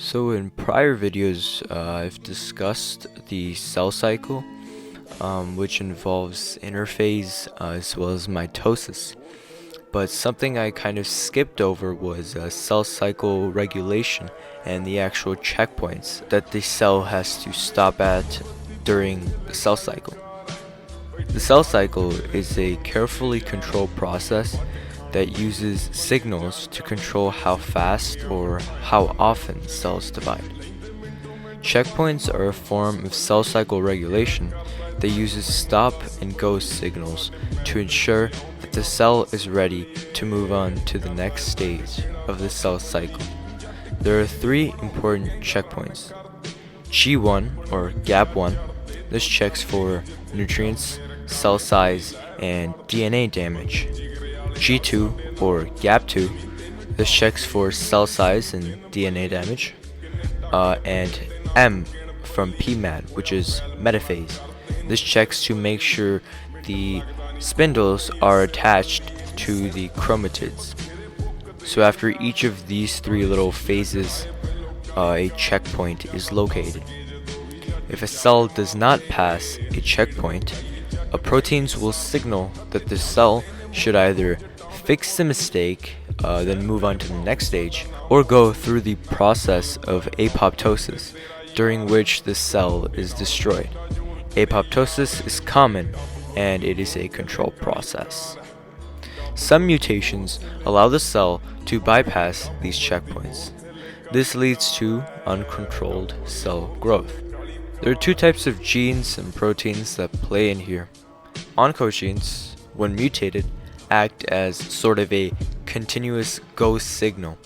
So in prior videos, I've discussed the cell cycle, which involves interphase as well as mitosis. But something I kind of skipped over was cell cycle regulation and the actual checkpoints that the cell has to stop at during the cell cycle. The cell cycle is a carefully controlled process that uses signals to control how fast or how often cells divide. Checkpoints are a form of cell cycle regulation that uses stop and go signals to ensure that the cell is ready to move on to the next stage of the cell cycle. There are three important checkpoints. G1 or gap 1, this checks for nutrients, cell size, and DNA damage. G2 or gap 2, this checks for cell size and DNA damage. And M from PMAD, which is metaphase. This checks to make sure the spindles are attached to the chromatids. So after each of these three little phases, a checkpoint is located. If a cell does not pass a checkpoint, proteins will signal that the cell should either fix the mistake, then move on to the next stage, or go through the process of apoptosis, during which the cell is destroyed. Apoptosis is common, and it is a controlled process. Some mutations allow the cell to bypass these checkpoints. This leads to uncontrolled cell growth. There are two types of genes and proteins that play in here. Oncogenes, when mutated, act as sort of a continuous go signal.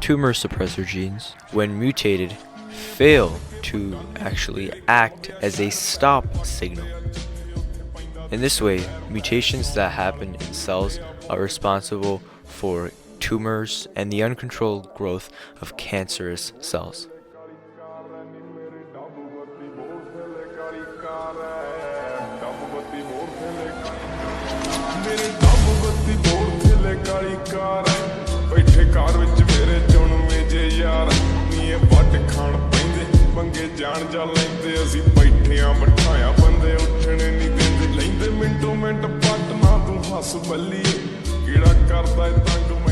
Tumor suppressor genes, when mutated, fail to actually act as a stop signal. In this way, mutations that happen in cells are responsible for tumors and the uncontrolled growth of cancerous cells. ਜਾਣ ਜਾ ਲੈਂਦੇ ਅਸੀਂ ਬੈਠਿਆਂ ਬਿਠਾਇਆ ਬੰਦੇ ਉੱਠਣੇ ਨਹੀਂ ਦਿੰਦੇ ਲੈਂਦੇ ਮਿੰਟੋ ਮਿੰਟ ਪੱਟ ਨਾ ਤੂੰ ਹੱਸ ਬੱਲੀਏ ਕਿਹੜਾ ਕਰਦਾ ਏ ਤੰਗ